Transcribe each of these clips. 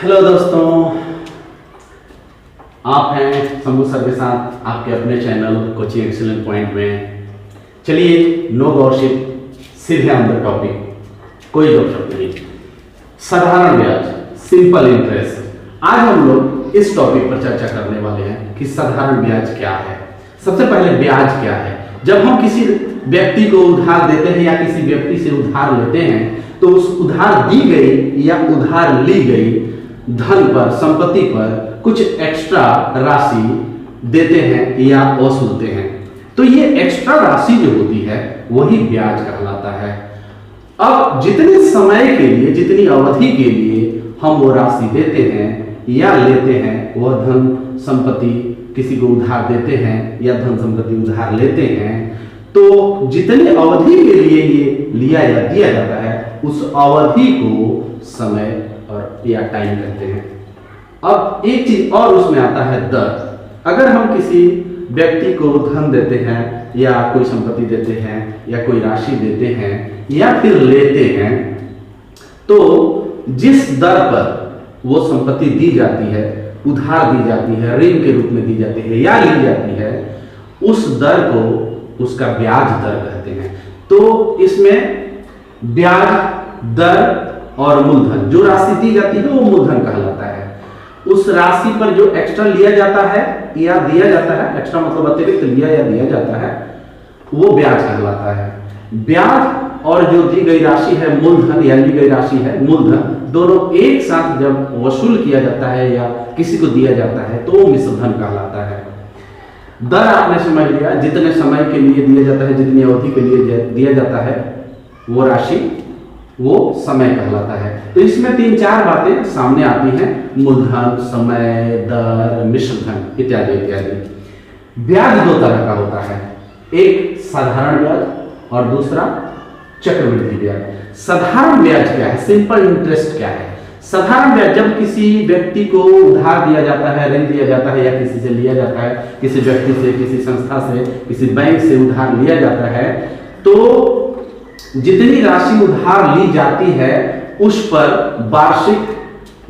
Hello दोस्तों, आप हैं शंभू सर के साथ आपके अपने चैनल कोचिंग एक्सीलेंट पॉइंट में। चलिए नो गॉसिप, सीधे ऑन द टॉपिक, कोई गपशप नहीं। साधारण ब्याज, सिंपल इंटरेस्ट। आज हम लोग इस टॉपिक पर चर्चा करने वाले हैं कि साधारण ब्याज क्या है। सबसे पहले ब्याज क्या है। जब हम किसी व्यक्ति को उधार देते हैं या किसी व्यक्ति से उधार लेते हैं तो उस उधार दी गई या उधार ली गई धन पर, संपत्ति पर कुछ एक्स्ट्रा राशि देते हैं या वसूलते हैं। तो ये एक्स्ट्रा राशि जो होती है वही ब्याज कहलाता है। अब जितने समय के लिए, जितनी अवधि के लिए हम वो राशि देते हैं या लेते हैं, वह धन संपत्ति किसी को उधार देते हैं या धन संपत्ति उधार लेते हैं, तो जितनी अवधि के लिए ये लिया या दिया जाता है उस अवधि को समय और या टाइम कहते हैं। अब एक चीज और उसमें आता है दर। अगर हम किसी व्यक्ति को धन देते हैं या कोई संपत्ति देते हैं या कोई राशि देते हैं या फिर लेते हैं, तो जिस दर पर वो संपत्ति दी जाती है, उधार दी जाती है, ऋण के रूप में दी जाती है या ली जाती है, उस दर को उसका ब्याज दर कहते हैं। तो इसमें ब्याज दर और मूलधन, जो राशि दी जाती है वो मूलधन कहलाता है। उस राशि पर जो एक्स्ट्रा लिया जाता है या दिया जाता है, एक्स्ट्रा मतलब अतिरिक्त लिया या दिया जाता है, वो ब्याज कहलाता है। ब्याज और जो दी गई राशि है मूलधन या ली गई राशि है मूलधन, दोनों एक साथ जब वसूल किया जाता है या किसी को दिया जाता है तो वो मिश्रधन कहलाता है। दर आपने समझ लिया, जितने समय के लिए दिया जाता है, जितनी अवधि के लिए दिया जाता है वो राशि, वो समय कहलाता है। तो इसमें 3-4 बातें सामने आती हैं, मूलधन, समय, दर, मिश्रधन इत्यादि इत्यादि। ब्याज दो तरह का होता है, एक साधारण ब्याज और दूसरा चक्रवृद्धि ब्याज। साधारण ब्याज क्या है, सिंपल इंटरेस्ट क्या है। साधारण ब्याज जब किसी व्यक्ति को उधार दिया जाता है, ऋण दिया जाता है या किसी से लिया जाता है, किसी व्यक्ति से, किसी संस्था से, किसी बैंक से उधार लिया जाता है, तो जितनी राशि उधार ली जाती है उस पर वार्षिक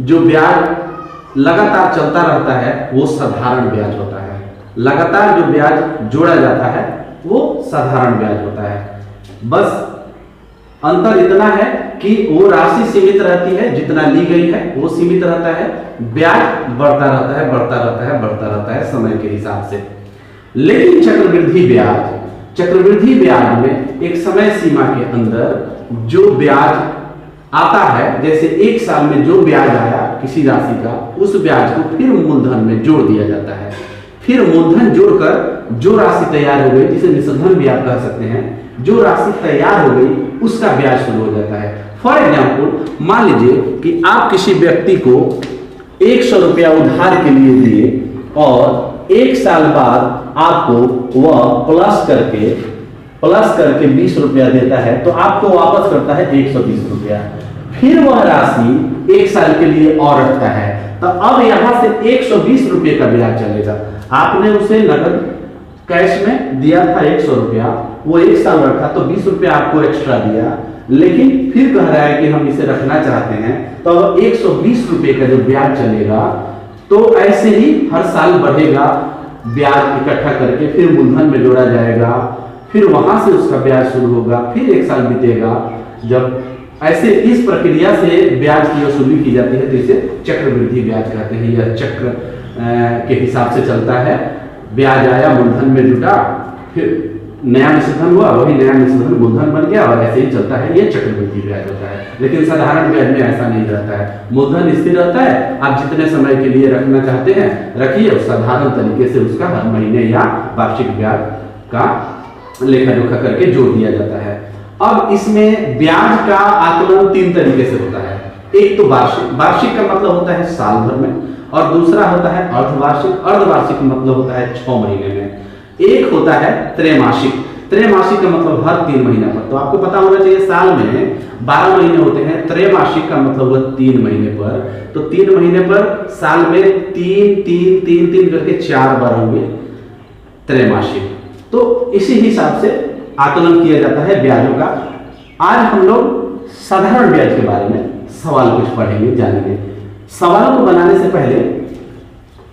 जो ब्याज लगातार चलता रहता है वो साधारण ब्याज होता है। लगातार जो ब्याज जोड़ा जाता है वो साधारण ब्याज होता है। बस अंतर इतना है कि वो राशि सीमित रहती है, जितना ली गई है वो सीमित रहता है, ब्याज बढ़ता रहता है, बढ़ता रहता है, बढ़ता रहता है समय के हिसाब से। लेकिन चक्रवृद्धि ब्याज में एक समय सीमा के अंदर जो ब्याज आता है, जैसे एक साल में जो ब्याज आया किसी राशि का, उस ब्याज को फिर मूलधन में जोड़ दिया जाता है। फिर मूलधन जोड़कर जो राशि तैयार हो गई, जिसे मिश्रधन भी आप कह सकते हैं, जो राशि तैयार हो गई उसका ब्याज शुरू हो जाता है। फॉर एग्जाम्पल, मान लीजिए कि आप किसी व्यक्ति को 100 रुपया उधार के लिए दिए और एक साल बाद आपको वह प्लस करके 20 रुपया देता है, तो आपको वापस करता है 120 रुपया। फिर वह राशि एक साल के लिए और रखता है, तो अब यहां से 120 रुपये का ब्याज चलेगा। आपने उसे नकद कैश में दिया था 100 रुपया, वो एक साल रखा तो 20 रुपया आपको एक्स्ट्रा दिया, लेकिन फिर कह रहा है कि हम इसे रखना चाहते हैं, तो अब 120 रुपये का जो ब्याज चलेगा, तो ऐसे ही हर साल बढ़ेगा ब्याज इकट्ठा करके, फिर मूलधन में जोड़ा जाएगा, फिर वहां से उसका ब्याज शुरू होगा, फिर एक साल बीतेगा। जब ऐसे इस प्रक्रिया से ब्याज की वसूली की जाती है तो इसे चक्रवृद्धि ब्याज कहते हैं। यह चक्र के हिसाब से चलता है। ब्याज आया, मूलधन में जुटा, फिर नया मिश्रधन हुआ, वही नया मिश्रधन मूलधन बन गया और ऐसे ही चलता है। ये चक्रवृद्धि ब्याज होता है। लेकिन साधारण ब्याज में ऐसा नहीं रहता है। मूलधन स्थिर रहता है, आप जितने समय के लिए रखना चाहते हैं रखिए, और साधारण तरीके से उसका हर महीने या वार्षिक ब्याज का लेखा जोखा करके जोड़ दिया जाता है। अब इसमें ब्याज का आकलन 3 तरीके से होता है। एक तो वार्षिक का मतलब होता है साल भर में, और दूसरा होता है अर्धवार्षिक। अर्धवार्षिक मतलब होता है 6 महीने में। एक होता है त्रैमासिक का मतलब हर 3 महीने पर। तो आपको पता होना चाहिए साल में 12 महीने होते हैं, त्रैमासिक का मतलब हुआ 3 महीने पर। तो 3 महीने पर साल में 3 करके 4 बार होंगे त्रैमासिक। तो इसी हिसाब से आकलन किया जाता है ब्याजों का। आज हम लोग साधारण ब्याज के बारे में सवाल कुछ पढ़ेंगे, जानेंगे। सवालों को बनाने से पहले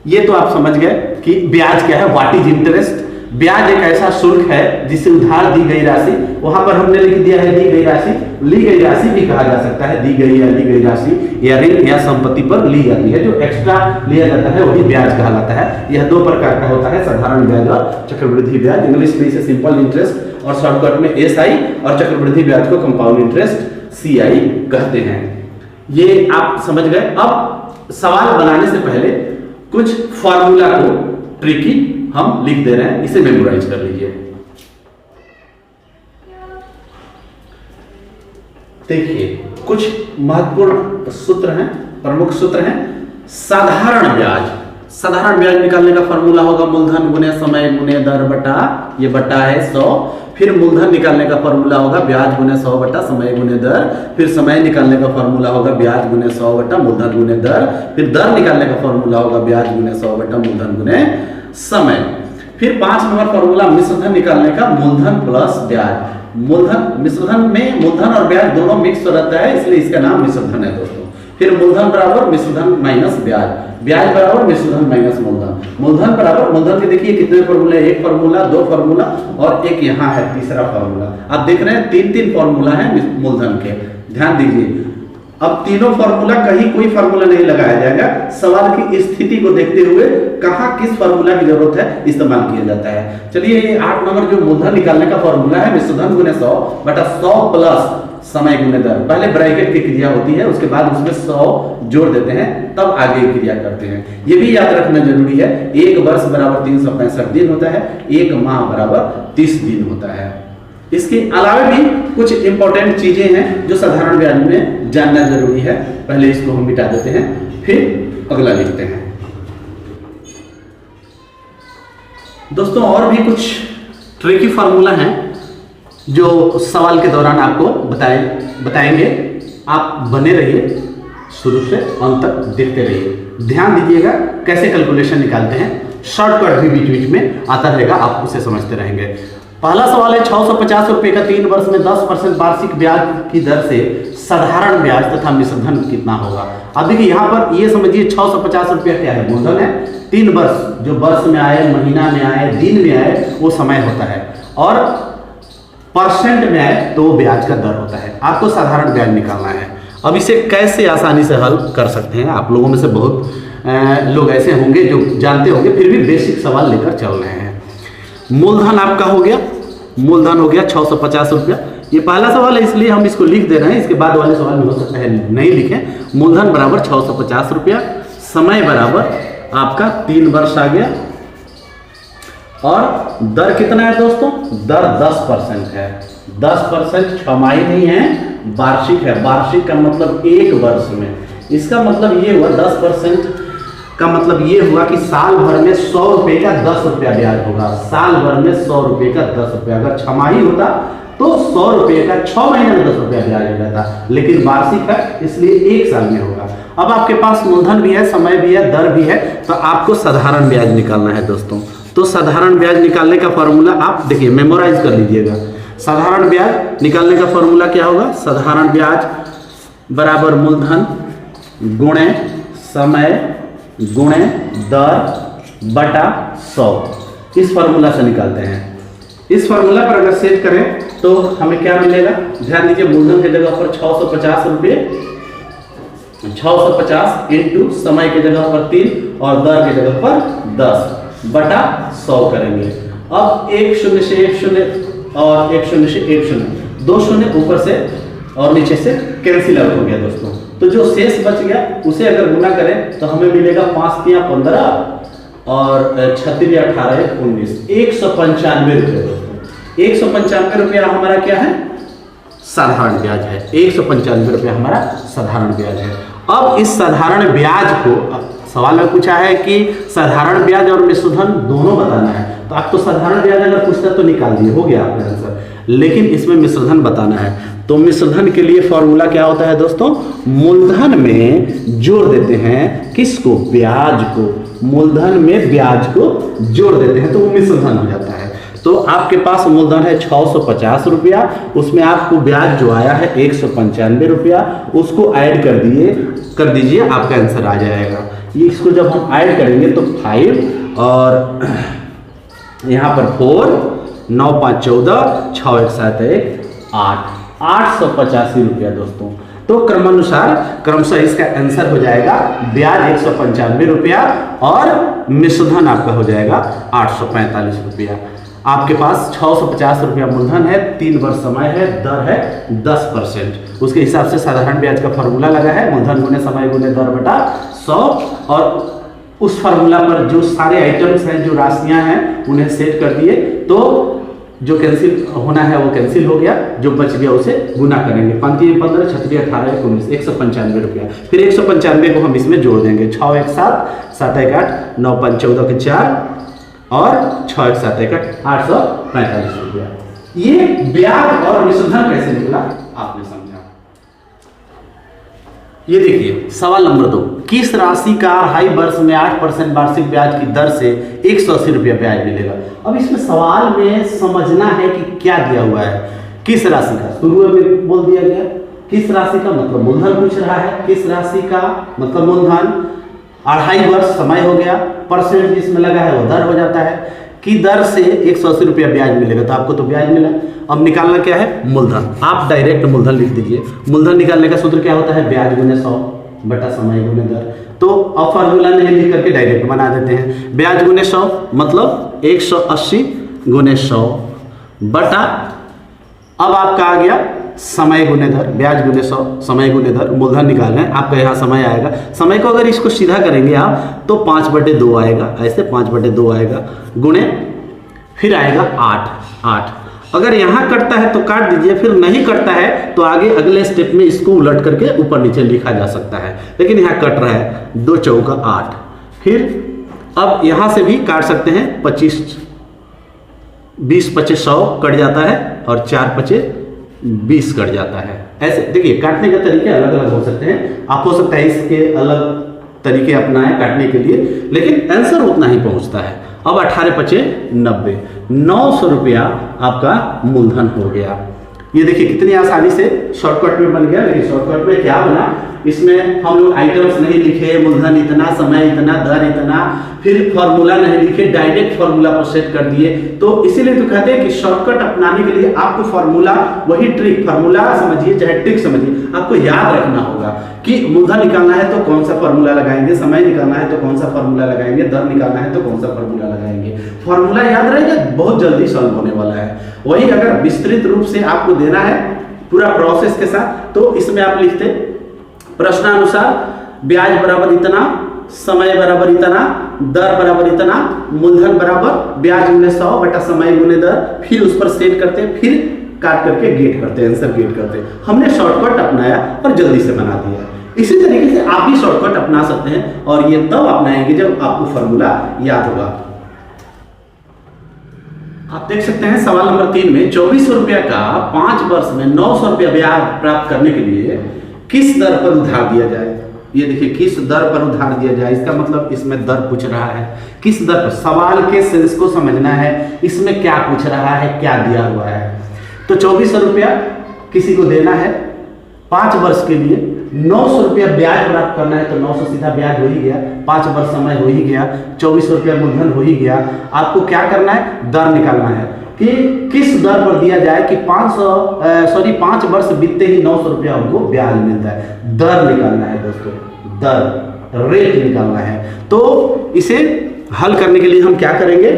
ये तो आप समझ गए कि ब्याज क्या है, व्हाट इज इंटरेस्ट। ब्याज एक ऐसा शुल्क है जिसे उधार दी गई राशि, वहां पर हमने लिख दिया है दी गई राशि, ली गई राशि भी कहा जा सकता है, दी गई या ली गई राशि या ऋण या संपत्ति पर ली जाती है, जो एक्स्ट्रा लिया जाता है वही ब्याज कहलाता है। यह दो प्रकार का होता है, साधारण ब्याज और चक्रवृद्धि ब्याज। इंग्लिश में इसे सिंपल इंटरेस्ट और शॉर्टकट में एसआई, और चक्रवृद्धि ब्याज को कंपाउंड इंटरेस्ट सीआई कहते हैं। ये आप समझ गए। अब सवाल बनाने से पहले कुछ फॉर्मूला को ट्रिकी हम लिख दे रहे हैं, इसे मेमोराइज कर लीजिए। देखिए कुछ महत्वपूर्ण सूत्र हैं, प्रमुख सूत्र हैं। साधारण ब्याज, साधारण ब्याज निकालने का फॉर्मूला होगा मूलधन गुने समय गुने दर बटा, ये बटा है 100। फिर मूलधन निकालने का फॉर्मूला होगा ब्याज गुने 100 बटा समय गुने दर। फिर समय निकालने का फॉर्मूला होगा ब्याज गुने 100 बटा मूलधन गुने दर। फिर दर निकालने का फॉर्मूला होगा ब्याज गुने 100 बटा मूलधन गुने समय। फिर 5 नंबर फॉर्मूला मिश्रधन निकालने का, मूलधन प्लस ब्याज। मूलधन, मिश्रधन में मूलधन और ब्याज दोनों मिक्स रहता है, इसलिए इसका नाम मिश्रधन है दोस्तों। फिर मूलधन बराबर मिश्रधन माइनस ब्याज, ब्याज बराबर मिश्रधन माइनस मूलधन, मूलधन बराबर, मूलधन के देखिए कितने फॉर्मूले, एक फॉर्मूला, दो फॉर्मूला और एक यहाँ है तीसरा फॉर्मूला। आप देख रहे हैं 3-3 फॉर्मूला है मूलधन के, ध्यान दीजिए। अब तीनों फॉर्मूला, कहीं कोई फॉर्मूला नहीं लगाया जाएगा, सवाल की स्थिति को देखते हुए कहां किस फॉर्मूला की जरूरत है इस्तेमाल किया जाता है। चलिए ये 8 नंबर जो मूलधन निकालने का फॉर्मूला है, मिश्रधन गुने 100 बटा 100 प्लस समय गुने दर। पहले ब्रैकेट की क्रिया होती है, उसके बाद उसमें 100 जोड़ देते हैं, तब आगे क्रिया करते हैं। ये भी याद रखना जरूरी है। एक वर्ष बराबर 365 दिन होता है, एक माह बराबर 30 दिन होता है। इसके अलावा भी कुछ इंपॉर्टेंट चीजें हैं जो साधारण ब्याज में जानना जरूरी है। पहले इसको हम मिटा देते हैं, फिर अगला लिखते हैं। दोस्तों और भी कुछ ट्रिकी फॉर्मूला हैं जो सवाल के दौरान आपको बताएंगे। आप बने रहिए, शुरू से अंत तक देखते रहिए, ध्यान दीजिएगा कैसे कैलकुलेशन निकालते हैं। शॉर्टकट भी बीच बीच में आता रहेगा, आप उसे समझते रहेंगे। पहला सवाल है 650 रुपए का 3 वर्ष में 10% वार्षिक ब्याज की दर से साधारण ब्याज तथा मिश्रधन कितना होगा। अब देखिए यहाँ पर ये समझिए 650 रुपया क्या है, मूलधन है। 3 वर्ष, जो वर्ष में आए, महीना में आए, दिन में आए, वो समय होता है, और परसेंट में आए तो वो ब्याज का दर होता है। आपको साधारण ब्याज निकालना है। अब इसे कैसे आसानी से हल कर सकते हैं, आप लोगों में से बहुत लोग ऐसे होंगे जो जानते होंगे, फिर भी बेसिक सवाल लेकर चल रहे हैं। मूलधन आपका हो गया, मूलधन हो गया 650 रुपया। ये पहला सवाल है इसलिए हम इसको लिख दे रहे हैं, इसके बाद वाले सवाल में हो सकता है नहीं लिखें। मूलधन बराबर 650 रुपया, समय बराबर आपका 3 वर्ष आ गया, और दर कितना है दोस्तों, दर 10% है। 10% छमाही नहीं है, वार्षिक है। वार्षिक का मतलब एक वर्ष में, इसका मतलब ये हुआ 10% का मतलब ये हुआ कि साल भर में 100 रुपए का 10 रुपया ब्याज होगा। साल भर में 100 रुपए का 10 रुपया, अगर छमाही होता तो 100 रुपए का 6 महीने में 10 रुपया ब्याज हो जाता, लेकिन वार्षिक है इसलिए एक साल में होगा। अब आपके पास मूलधन भी है, समय भी है, दर भी है, तो आपको साधारण ब्याज निकालना है दोस्तों। तो साधारण ब्याज निकालने का फॉर्मूला आप देखिए, मेमोराइज कर लीजिएगा। साधारण ब्याज निकालने का फॉर्मूला क्या होगा, साधारण ब्याज बराबर मूलधन गुणे समय गुणे दर बटा 100। इस फॉर्मूला से निकालते हैं। इस फॉर्मूला पर अगर सेट करें तो हमें क्या मिलेगा, ध्यान दीजिए। मूलधन की जगह पर 650 रुपये, 650 इंटू समय की जगह पर 3 और दर की जगह पर 10 बटा 100 करेंगे। अब 1 शून्य से 1 शून्य और 1 शून्य से 1 शून्य, 2 शून्य ऊपर से और नीचे से कैंसिल आउट हो गया दोस्तों। तो जो शेष बच गया उसे अगर गुना करें तो हमें मिलेगा 5 तिया 15 और 36 या 18 19, 195 रुपये दोस्तों। 195 रुपया हमारा क्या है, साधारण ब्याज है। 195 रुपया हमारा साधारण ब्याज है। अब इस साधारण ब्याज को सवाल में पूछा है कि साधारण ब्याज और मिश्रधन दोनों बताना है, तो आप तो साधारण ब्याज अगर पूछता तो निकाल दिए, हो गया आपका आंसर, लेकिन इसमें मिश्रधन बताना है। तो मिश्रधन के लिए फॉर्मूला क्या होता है दोस्तों, मूलधन में जोड़ देते हैं किसको, ब्याज को। मूलधन में ब्याज को जोड़ देते हैं तो वो मिश्रधन हो जाता है। तो आपके पास मूलधन है 650 रुपया, उसमें आपको ब्याज जो आया है 195 रुपया, उसको ऐड कर दीजिए, आपका आंसर आ जाएगा। ये इसको जब हम ऐड करेंगे तो 5 और यहाँ पर 4, 9 5 14, 6 1 7 1 8, 885 रुपया दोस्तों। तो क्रमानुसार क्रमशः इसका आंसर हो जाएगा ब्याज 195 रुपया और मिश्रधन आपका हो जाएगा 845 रुपया। आपके पास 650 रुपया मूलधन है, 3 वर्ष समय है, दर है 10%। उसके हिसाब से साधारण ब्याज का फॉर्मूला लगा है मूलधन गुने समय गुने दर बटा 100, और उस फार्मूला पर जो सारे आइटम्स हैं, जो राशियां हैं, उन्हें सेट कर दिए, तो जो कैंसिल होना है वो कैंसिल हो गया, जो बच गया उसे गुना करेंगे। 5 15 36 18 19 195 रुपया। फिर 195 को हम इसमें जोड़ देंगे, 6 1 7 7 1 8 9 5 14 के 4 और 6 1 7 1 8 845 रुपया। ये ब्याज और मिश्रधन कैसे निकला आपने समझा। ये देखिए सवाल नंबर 2, किस राशि का 2.5 वर्ष में 8% वार्षिक ब्याज की दर से 180 रुपया ब्याज मिलेगा। अब इसमें सवाल में समझना है कि क्या दिया हुआ है, किस राशि का, शुरू में बोल दिया गया किस राशि का, मतलब मूलधन पूछ रहा है, किस राशि का मतलब मूलधन, 2.5 वर्ष समय हो गया, परसेंट जिसमें लगा है वो दर हो जाता है, की दर से 180 रुपया ब्याज मिलेगा, तो आपको तो ब्याज मिला। अब निकालना क्या है, मूलधन। आप डायरेक्ट मूलधन लिख दीजिए। मूलधन निकालने का सूत्र क्या होता है, ब्याज गुने 100 बटा समय गुने दर। तो अब फार्मूला नहीं लिख करके डायरेक्ट बना देते हैं, ब्याज गुने 100 मतलब 180 गुने 100 बटा, अब आपका आ गया समय गुने दर, ब्याज गुने 100 समय गुने दर, मूलधन निकालना है आपका, यहाँ समय आएगा। समय को अगर इसको सीधा करेंगे आप तो 5/2 आएगा, ऐसे 5/2 आएगा, गुणे फिर आएगा 8। अगर यहाँ कटता है तो काट दीजिए, फिर नहीं कटता है तो आगे अगले स्टेप में इसको उलट करके ऊपर नीचे लिखा जा सकता है, लेकिन यहाँ कट रहा है 2 चौका 8। फिर अब यहाँ से भी काट सकते हैं, 25 20 25 100 कट जाता है और 4 25 20 कट जाता है। ऐसे देखिए काटने के तरीके अलग अलग हो सकते हैं, आप हो सकता है इसके अलग तरीके अपनाएं काटने के लिए, लेकिन आंसर उतना ही पहुंचता है। अब 18 25 90, 900 रुपया आपका मूलधन हो गया। ये देखिए कितनी आसानी से शॉर्टकट में बन गया, लेकिन शॉर्टकट में क्या बना, इसमें हम लोग आइटम्स नहीं लिखे, मूलधन इतना, समय इतना, दर इतना, फिर फॉर्मूला नहीं लिखे, डायरेक्ट फॉर्मूला पर सेट कर दिए। तो इसीलिए तो कहते हैं कि शॉर्टकट अपनाने के लिए आपको फॉर्मूला, वही ट्रिक, फॉर्मूला समझिए चाहे ट्रिक समझिए, आपको याद रखना होगा कि मूलधन निकालना है तो कौन सा फॉर्मूला लगाएंगे, समय निकालना है तो कौन सा फॉर्मूला लगाएंगे, दर निकालना है तो कौन सा फॉर्मूला लगाएंगे। फॉर्मूला याद रहेगा, बहुत जल्दी सॉल्व होने वाला है। वही अगर विस्तृत रूप से आपको देना है पूरा प्रोसेस के साथ, तो इसमें आप लिखते प्रश्नानुसार ब्याज बराबर इतना, समय बराबर इतना, दर बराबर इतना, मूलधन बराबर ब्याज गुने 100 बटा समय गुने दर, फिर उस पर सेट करते हैं, फिर काट करके गेट करते हैं, आंसर गेट करते हैं। हमने शॉर्टकट अपनाया और जल्दी से बना दिया। इसी तरीके से आप भी शॉर्टकट अपना सकते हैं, और ये तब अपनाएंगे जब आपको फॉर्मूला याद होगा। आप देख सकते हैं सवाल नंबर 3 में 2400 रुपया का 5 वर्ष में 900 रुपया ब्याज प्राप्त करने के लिए किस दर पर उधार दिया जाए। ये देखिए किस दर पर उधार दिया जाए, इसका मतलब इसमें दर पूछ रहा है, किस दर पर, सवाल के सेंस को समझना है, इसमें क्या पूछ रहा है, क्या दिया हुआ है। तो 2400 रुपया किसी को देना है 5 वर्ष के लिए, 900 रुपया ब्याज प्राप्त करना है, तो 900 सीधा ब्याज हो ही गया, 5 वर्ष समय हो ही गया, 2400 रुपया मूलधन हो ही गया। आपको क्या करना है, दर निकालना है कि किस दर पर दिया जाए कि 5 वर्ष बीतते ही 900 रुपया उनको ब्याज मिलता है। दर निकालना है दोस्तों, दर, रेट निकालना है। तो इसे हल करने के लिए हम क्या करेंगे,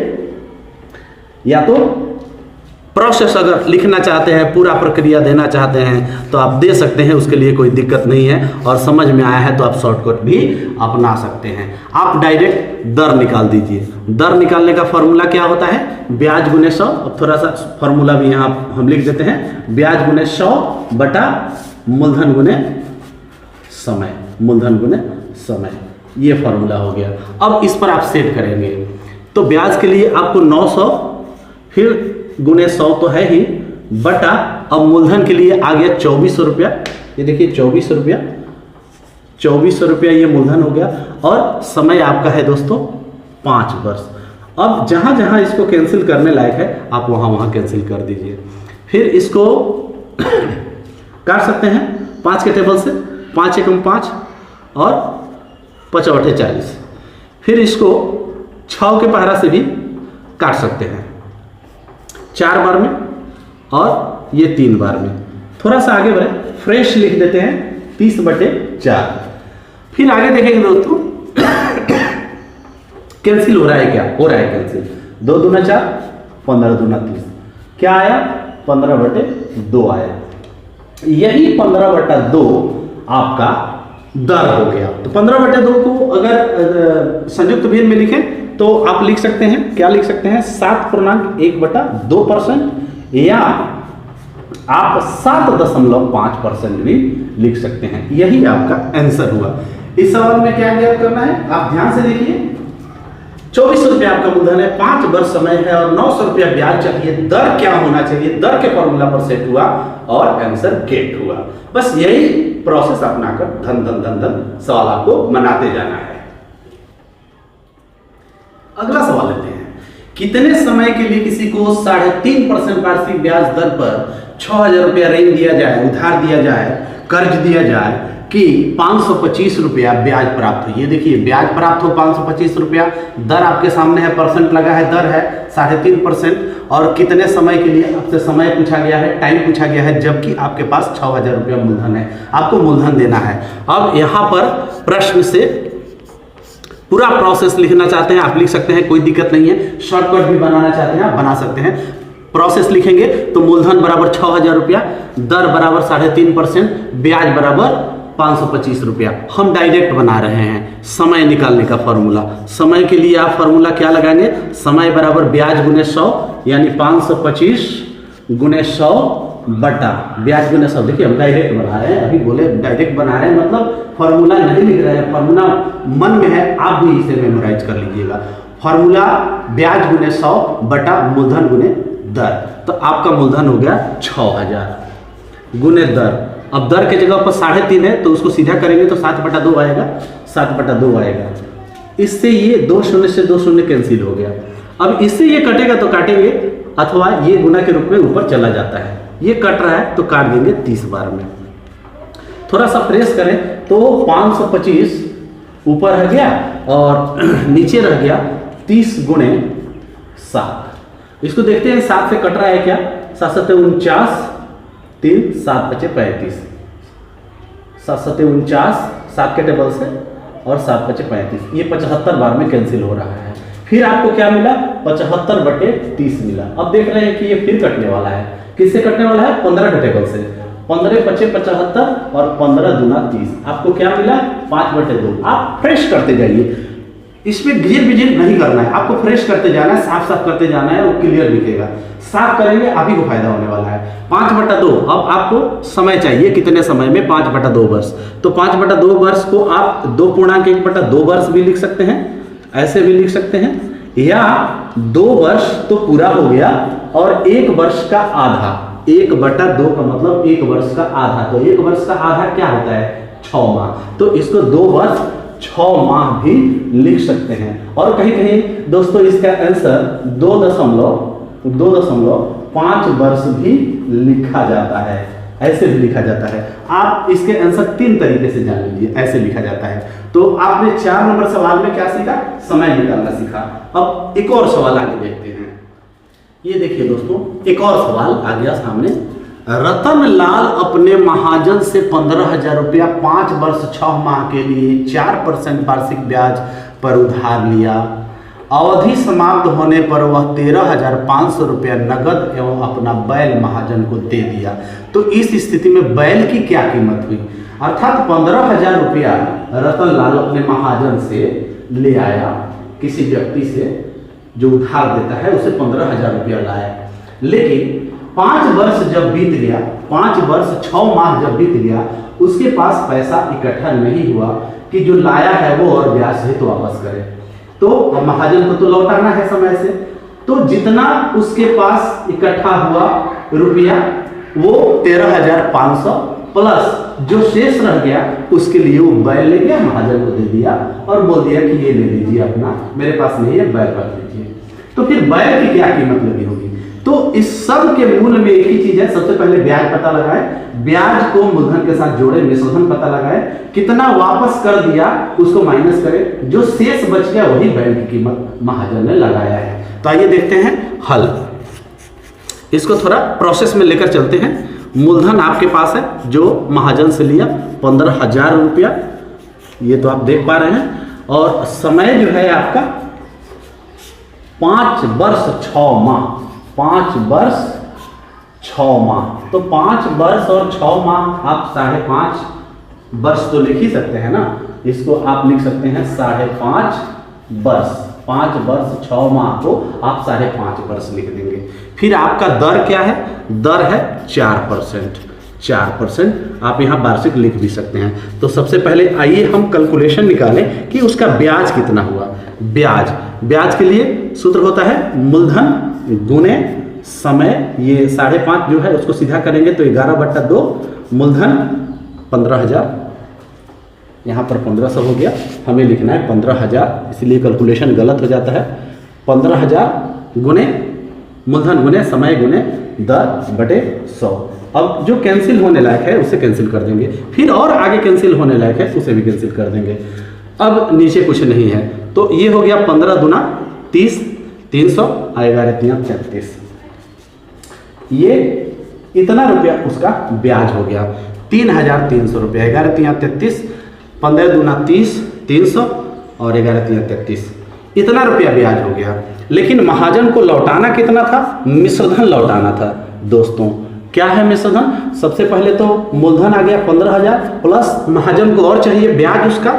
या तो प्रोसेस अगर लिखना चाहते हैं, पूरा प्रक्रिया देना चाहते हैं तो आप दे सकते हैं, उसके लिए कोई दिक्कत नहीं है, और समझ में आया है तो आप शॉर्टकट भी अपना सकते हैं। आप डायरेक्ट दर निकाल दीजिए। दर निकालने का फॉर्मूला क्या होता है, ब्याज गुने 100। अब थोड़ा सा फॉर्मूला भी यहाँ हम लिख देते हैं, ब्याज गुने 100 बटा मूलधन गुने समय, मूलधन गुने समय, ये फॉर्मूला हो गया। अब इस पर आप सेट करेंगे, तो ब्याज के लिए आपको 900 फिर गुने 100 तो है ही, बटा अब मूलधन के लिए आ गया 2400 रुपया। ये देखिए 2400 रुपया, 2400 रुपया ये मूलधन हो गया, और समय आपका है दोस्तों 5 वर्ष। अब जहाँ जहाँ इसको कैंसिल करने लायक है आप वहाँ वहाँ कैंसिल कर दीजिए। फिर इसको काट सकते हैं 5 के टेबल से, 5 एकम 5 और 5 8 40। फिर इसको 6 के पहरा से भी काट सकते हैं, 4 बार में और ये 3 बार में। थोड़ा सा आगे बढ़े, फ्रेश लिख देते हैं 30/4। फिर आगे देखेंगे दोस्तों कैंसिल हो रहा है क्या, हो रहा है कैंसिल। 2 दूना 4, 15 दूना 30, क्या आया 15/2 आया। यही 15/2 आपका दर हो गया। तो 15/2 को अगर संयुक्त भिन्न में लिखें तो आप लिख सकते हैं, क्या लिख सकते हैं 7.1/2% या आप 7.5% भी लिख सकते हैं। यही आपका आंसर हुआ। इस सवाल में क्या ज्ञात करना है आप ध्यान से देखिए। 2400 रुपया आपका मूलधन है, 5 वर्ष समय है और 900 रुपया ब्याज चाहिए। दर क्या होना चाहिए, दर के फॉर्मूला पर सेट हुआ और आंसर गेट हुआ। बस यही प्रोसेस अपनाकर धन धन धन धन सवाल आपको बनाते जाना है। अगला सवाल लेते हैं। कितने समय के लिए किसी को 3.5% वार्षिक ब्याज दर पर 6000 रुपया ऋण दिया जाए, उधार दिया जाए, कर्ज दिया जाए कि 525 रुपया ब्याज प्राप्त हो। ये देखिए ब्याज प्राप्त हो 525 रुपया, दर आपके सामने है, परसेंट लगा है, दर है 3.5% और कितने समय के लिए आपसे समय पूछा गया है, टाइम पूछा गया है, जबकि आपके पास 6000 रुपया मूलधन है, आपको मूलधन देना है। अब यहाँ पर प्रश्न से पूरा प्रोसेस लिखना चाहते हैं आप लिख सकते हैं, कोई दिक्कत नहीं है। शॉर्टकट भी बनाना चाहते हैं आप बना सकते हैं। प्रोसेस लिखेंगे तो मूलधन बराबर 6000 रुपया, दर बराबर 3.5%, ब्याज बराबर 525 रुपया। हम डायरेक्ट बना रहे हैं समय निकालने का फॉर्मूला। समय के लिए आप फॉर्मूला क्या लगाएंगे, समय बराबर ब्याज गुने 100 यानी 525 गुने 100 बटा ब्याज गुने 100। देखिए हम डायरेक्ट बना रहे हैं, अभी बोले डायरेक्ट बना रहे हैं मतलब फॉर्मूला नहीं लिख रहे हैं, फॉर्मूला मन में है, आप भी इसे मेमोराइज कर लीजिएगा। फॉर्मूला ब्याज गुने 100 बटा मूलधन गुने दर। तो आपका मूलधन हो गया 6000 गुने दर। अब दर के जगह पर 3.5 है तो उसको सीधा करेंगे तो 7/2 आएगा, 7/2 आएगा। इससे ये 2 शून्य से 2 शून्य कैंसिल हो गया। अब इससे ये कटेगा तो काटेंगे, अथवा ये गुना के रूप में ऊपर चला जाता है। ये कट रहा है तो काट देंगे 30 बार में। थोड़ा सा फ्रेश करें तो 525 ऊपर रह गया और नीचे रह गया 30 गुणे 7। इसको देखते हैं 7 से कट रहा है क्या, 7 7 49, 3 7 5 35, 7 7 49 7 के टेबल से और 7 5 35, ये 75 बार में कैंसिल हो रहा है। फिर आपको क्या मिला 75/30 मिला। अब देख रहे हैं कि ये फिर कटने वाला है, किससे कटने वाला है 15 के टेबल से। 15 5 75 और 15 दूना 30, आपको क्या मिला 5/2। आप फ्रेश करते जाइए, इसमें गिर बिजिर नहीं करना है, आपको फ्रेश करते जाना है, साफ साफ करते जाना है, वो क्लियर दिखेगा। साफ करेंगे अभी को फायदा होने वाला है। 5/2। अब आपको समय चाहिए कितने समय में 5/2 वर्ष। तो 5/2 वर्ष को आप 2.1/2 वर्ष भी लिख सकते हैं, ऐसे भी लिख सकते हैं, या 2 वर्ष तो पूरा हो गया और 1 वर्ष का आधा। 1/2 का मतलब 1 वर्ष का आधा। तो 1 वर्ष का आधा क्या होता है 6 माह। तो इसको 2 वर्ष 6 माह भी लिख सकते हैं। और कहीं कहीं दोस्तों इसका आंसर 2.5 वर्ष भी लिखा जाता है, ऐसे भी लिखा जाता है। आप इसके आंसर 3 तरीके से जान लीजिए, ऐसे लिखा जाता है। तो आपने 4 नंबर सवाल में क्या सीखा, समय निकालना सीखा। अब एक और सवाल आगे देखते हैं। ये देखिए दोस्तों एक और सवाल आ गया सामने। रतन लाल अपने महाजन से 15,000 रुपया 5 वर्ष 6 माह के लिए 4% वार्षिक ब्याज पर उधार लिया। अवधि समाप्त होने पर वह 13,500 रुपया नगद एवं अपना बैल महाजन को दे दिया। तो इस स्थिति में बैल की क्या कीमत हुई, अर्थात 15,000 रुपया रतन लाल अपने महाजन से ले आया, किसी व्यक्ति से जो उधार देता है उसे 15,000 रुपया लाया, लेकिन 5 वर्ष जब बीत गया, 5 वर्ष 6 माह जब बीत गया, उसके पास पैसा इकट्ठा नहीं हुआ कि जो लाया है वो और ब्याज सहित वापस करे। तो महाजन को तो लौटाना है समय से, तो जितना उसके पास इकट्ठा हुआ रुपया वो 13,500 प्लस जो शेष रह गया उसके लिए वो बैल ले गया, महाजन को दे दिया और बोल दिया कि ये ले लीजिए अपना, मेरे पास नहीं है, बैल रख लीजिए। तो फिर बैल की क्या कीमत लगी होगी? तो इस सब के मूल में एक ही चीज है, सबसे पहले ब्याज पता लगाए, ब्याज को मूलधन के साथ जोड़े, मिश्रधन पता लगाए, कितना वापस कर दिया उसको माइनस करें, जो शेष बच गया वही बैल की कीमत महाजन ने लगाया है। तो आइए देखते हैं हल। इसको थोड़ा प्रोसेस में लेकर चलते हैं। मूलधन आपके पास है जो महाजन से लिया 15,000 रुपया, ये तो आप देख पा रहे हैं, और समय जो है आपका 5 वर्ष 6 माह, 5 वर्ष 6 माह। तो 5 वर्ष और 6 माह आप 5.5 वर्ष तो लिख ही सकते हैं ना, इसको आप लिख सकते हैं 5.5 वर्ष। 5 वर्ष 6 माह को आप 5.5 वर्ष लिख देंगे। फिर आपका दर क्या है? दर है 4%। 4% आप यहाँ वार्षिक लिख भी सकते हैं। तो सबसे पहले आइए हम कैलकुलेशन निकालें कि उसका ब्याज कितना हुआ। ब्याज के लिए सूत्र होता है मूलधन गुणे समय, ये 5.5 जो है उसको सीधा करेंगे तो 11/2, मूलधन 15,000, यहाँ पर 1500 हो गया, हमें लिखना है 15,000, इसलिए कैलकुलेशन गलत हो जाता है। 15,000 गुणे मूलधन गुणे समय गुणे दर बटे 100। अब जो कैंसिल होने लायक है उसे कैंसिल कर देंगे, फिर और आगे कैंसिल होने लायक है उसे भी कैंसिल कर देंगे। अब नीचे कुछ नहीं है, तो ये हो गया 15 दूना 30, 300 आएगा 33। ये इतना रुपया उसका ब्याज हो गया 3,300 रुपया। 11×3=33, 15 दूना 30, 300 और 11×3=33, इतना रुपया ब्याज हो गया। लेकिन महाजन को लौटाना कितना था? मिश्रधन लौटाना था। दोस्तों क्या है मिश्रधन? सबसे पहले तो मूलधन आ गया 15,000 प्लस महाजन को और चाहिए ब्याज उसका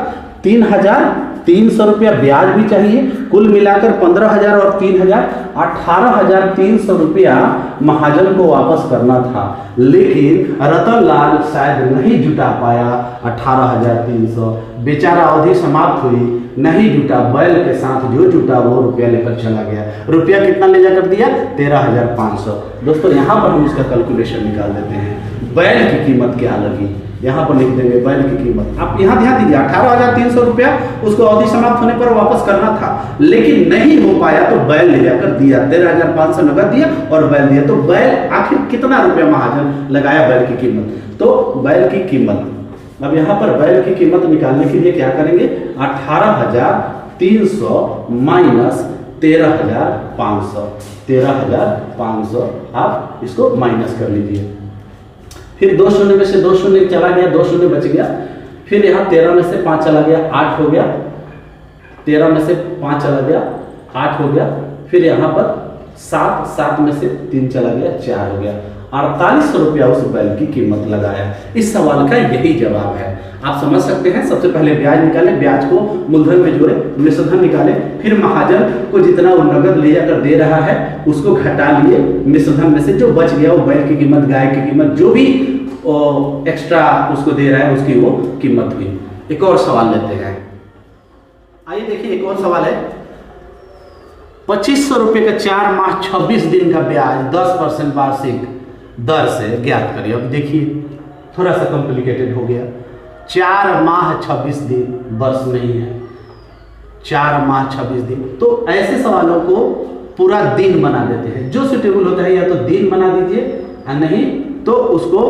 3,300 रुपया ब्याज भी चाहिए। कुल मिलाकर 15,000 और 3,000 18,300 रुपया महाजन को वापस करना था, लेकिन रतनलाल शायद नहीं जुटा पाया 18,300। बेचारा अवधि समाप्त हुई, नहीं जुटा, बैल के साथ जो जुटा वो रुपया लेकर चला गया। रुपया कितना ले जाकर दिया? 13,500। दोस्तों यहाँ पर हम इसका कैलकुलेशन निकाल देते हैं। बैल की कीमत क्या लगी यहाँ पर लिख देंगे, बैल की कीमत। आप यहाँ ध्यान दीजिए, 18,300 रुपया उसको अवधि समाप्त होने पर वापस करना था, लेकिन नहीं हो पाया तो बैल ले जाकर दिया। 13,500 नगद दिया और बैल दिया। तो बैल आखिर कितना रुपया महाजन लगाया बैल की कीमत? तो बैल की कीमत, अब यहाँ पर बैल की कीमत निकालने के लिए क्या करेंगे? 18,300 माइनस 13,500, 13,500 आप इसको माइनस कर लीजिए। फिर 2 शून्य में से 2 शून्य चला गया, 2 शून्य बच गया। फिर यहाँ 13 में से 5 चला गया, 8 हो गया। 13 में से 5 चला गया, 8 हो गया। फिर यहाँ पर 7 में से 3 चला गया, 4 हो गया। 4800 रुपया उस बैल की कीमत लगाया। इस सवाल का यही जवाब है। आप समझ सकते हैं, सबसे पहले ब्याज निकाले, ब्याज को मूलधन में जोड़े, मिश्रधन निकाले, फिर महाजन को जितना वो नगद ले जाकर दे रहा है उसको घटा लिए, मिश्रधन में से जो बच गया वो बैल की कीमत, गाय की कीमत, जो भी एक्स्ट्रा उसको दे रहा है उसकी वो कीमत हुई। एक और सवाल लेते हैं। आइए देखिए, एक और सवाल है। 2500 रुपये का 4 माह 26 दिन का ब्याज 10% वार्षिक दर से ज्ञात करिए। अब देखिए थोड़ा सा कॉम्प्लिकेटेड हो गया। 4 माह 26 दिन, वर्ष नहीं है, 4 माह 26 दिन। तो ऐसे सवालों को पूरा दिन बना देते हैं। जो सुटेबल होता है या तो दिन बना दीजिए या नहीं तो उसको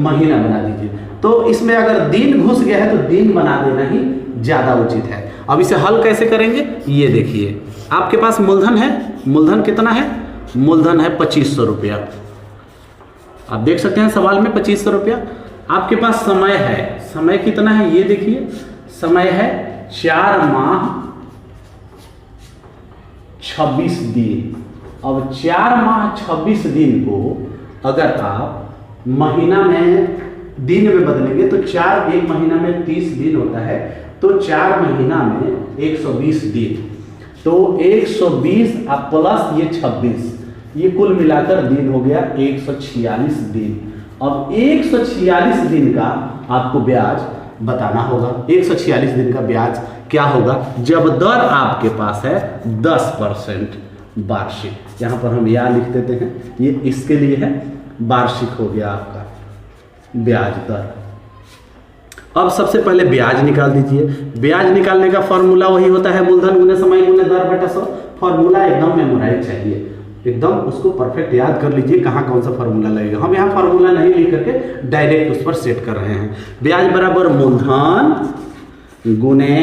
महीना बना दीजिए। तो इसमें अगर दिन घुस गया है तो दिन बना देना ही ज़्यादा उचित है। अब इसे हल कैसे करेंगे ये देखिए। आपके पास मूलधन है, मूलधन कितना है? मूलधन है 2500 रुपया। आप देख सकते हैं सवाल में 2500 रुपया। आपके पास समय है, समय कितना है ये देखिए, समय है 4 माह 26 दिन। अब 4 माह 26 दिन को अगर आप महीना में दिन में बदलेंगे तो 4, एक महीना में 30 दिन होता है, तो 4 महीना में 120 दिन। तो 120 प्लस ये 26, ये कुल मिलाकर दिन हो गया 146 दिन। अब 146 दिन का आपको ब्याज बताना होगा। 146 दिन का ब्याज क्या होगा जब दर आपके पास है 10% वार्षिक। यहाँ पर हम या लिख देते हैं, ये इसके लिए है, वार्षिक हो गया आपका ब्याज दर। अब सबसे पहले ब्याज निकाल दीजिए। ब्याज निकालने का फॉर्मूला वही होता है मूलधन गुने समय गुने दर बटा 100। फॉर्मूला एकदम मेमोराइज चाहिए, एकदम उसको परफेक्ट याद कर लीजिए कहाँ कौन सा फार्मूला लगेगा। हम यहाँ फार्मूला नहीं लिख करके डायरेक्ट उस पर सेट कर रहे हैं। ब्याज बराबर मूलधन गुने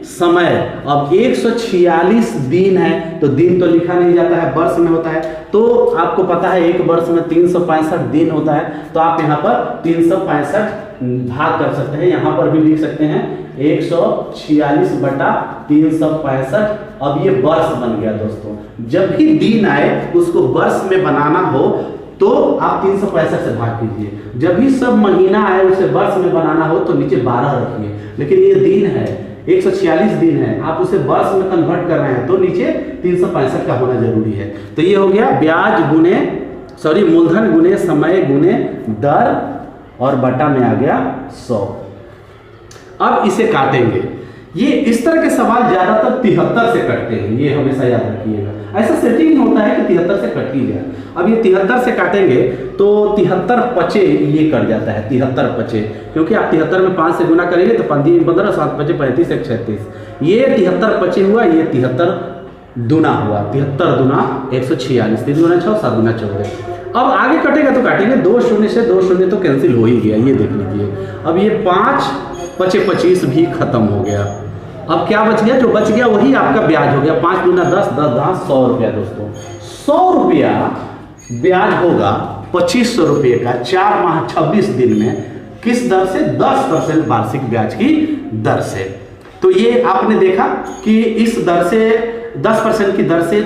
समय। अब 146 दिन है तो दिन तो लिखा नहीं जाता है, वर्ष में होता है। तो आपको पता है एक वर्ष में 365 दिन होता है, तो आप यहाँ पर 365 भाग कर सकते हैं। यहाँ पर भी लिख सकते हैं 146/365। अब ये वर्ष बन गया दोस्तों। जब भी दिन आए उसको वर्ष में बनाना हो तो आप 365 से भाग कीजिए। जब भी सब महीना आए उसे वर्ष में बनाना हो तो नीचे 12 रखिए। लेकिन ये दिन है, 146 दिन है, आप उसे वर्ष में कन्वर्ट कर रहे हैं तो नीचे 365 का होना जरूरी है। तो ये हो गया ब्याज गुने मूलधन गुने समय गुने दर और बटा में आ गया 100। अब इसे काटेंगे। ये इस तरह के सवाल ज्यादातर 73 से कटते हैं, ये हमेशा याद रखिएगा। ऐसा सेटिंग होता है कि 73 से कट ही जाए। अब ये 73 से काटेंगे तो 73 पचे ये कट जाता है, 73 पचे, क्योंकि आप 73 में 5 से गुना करेंगे तो 5 15 7 पचे 35 1 36। ये 73 पचे हुआ, ये 73 दुना हुआ, 73 दुना 146, 3 गुना 6 7 गुना 14। अब आगे कटेगा तो काटेंगे 2 शून्य से 2 शून्य तो कैंसिल हो ही गया, ये देख लीजिए। अब ये 5 पचे 25 भी खत्म हो गया। अब क्या बच गया? जो बच गया वही आपका ब्याज हो गया। 5 गुना 10 10 10 100 रुपया दोस्तों। 100 रुपया ब्याज होगा 2500 रुपये का 4 माह 26 दिन में। किस दर से? 10% वार्षिक ब्याज की दर से। तो ये आपने देखा कि इस दर से 10% की दर से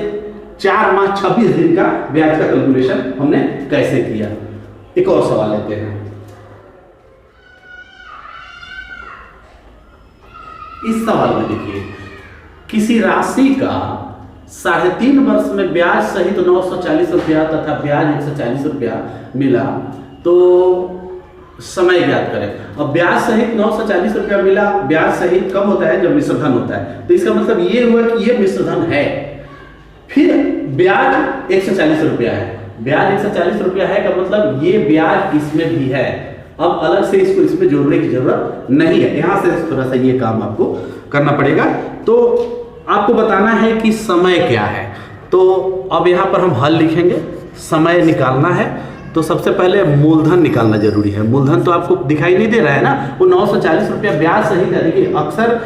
4 माह 26 दिन का ब्याज का कैलकुलेशन हमने कैसे किया। एक और सवाल लेते हैं। इस सवाल में देखिए, किसी राशि का 3.5 वर्ष में ब्याज सहित 940 रुपया तथा ब्याज 140 रुपया मिला तो समय ज्ञात करें। अब ब्याज सहित 940 रुपया मिला, ब्याज सहित कब होता है? जब मिश्रधन होता है। तो इसका मतलब ये हुआ कि ये मिश्रधन है। फिर ब्याज 140 रुपया है, ब्याज 140 रुपया है का मतलब ये ब्याज इसमें भी है। अब अलग से इसको इसमें जोड़ने की जरूरत नहीं है, यहां से थोड़ा सा ये काम आपको करना पड़ेगा। तो आपको बताना है कि समय क्या है। तो अब यहाँ पर हम हल लिखेंगे, समय निकालना है। तो सबसे पहले मूलधन निकालना जरूरी है। मूलधन तो आपको दिखाई नहीं दे रहा है ना, वो 940 रुपया ब्याज सहित है। देखिए अक्सर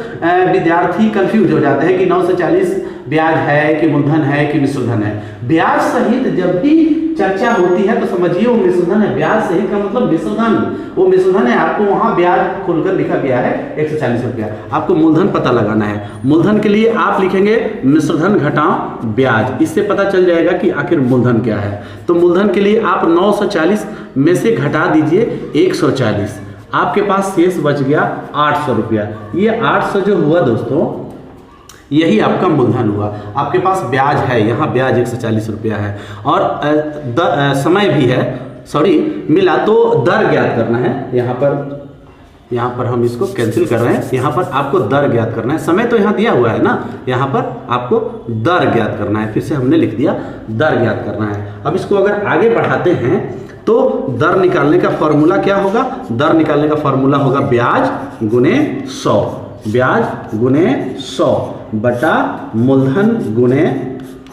विद्यार्थी कंफ्यूज हो जाते हैं कि 940 ब्याज है कि मूलधन है कि मिश्रधन है। ब्याज सहित जब भी चर्चा होती है तो समझिए वो मिश्रधन है। ब्याज सहित का मतलब मिश्रधन, वो मिश्रधन है। आपको वहां ब्याज खोलकर लिखा गया है 140 रुपया। आपको मूलधन पता लगाना है। मूलधन के लिए आप लिखेंगे मिश्रधन घटाओ ब्याज, इससे पता चल जाएगा कि आखिर मूलधन क्या है। तो मूलधन के लिए आप 940 में से घटा दीजिए 140, आपके पास शेष बच गया 800 रुपया। ये 800 जो हुआ दोस्तों, यही आपका मूलधन हुआ। आपके पास ब्याज है, यहाँ ब्याज 140 रुपया है और समय भी है, मिला। तो दर ज्ञात करना है। यहाँ पर हम इसको कैंसिल कर रहे हैं। यहाँ पर आपको दर ज्ञात करना है। समय तो यहाँ दिया हुआ है ना, यहाँ पर आपको दर ज्ञात करना है। फिर से हमने लिख दिया दर ज्ञात करना है। अब इसको अगर आगे बढ़ाते हैं तो दर निकालने का फॉर्मूला क्या होगा? दर निकालने का फॉर्मूला होगा ब्याज गुने 100, ब्याज गुने 100 बटा मूलधन गुने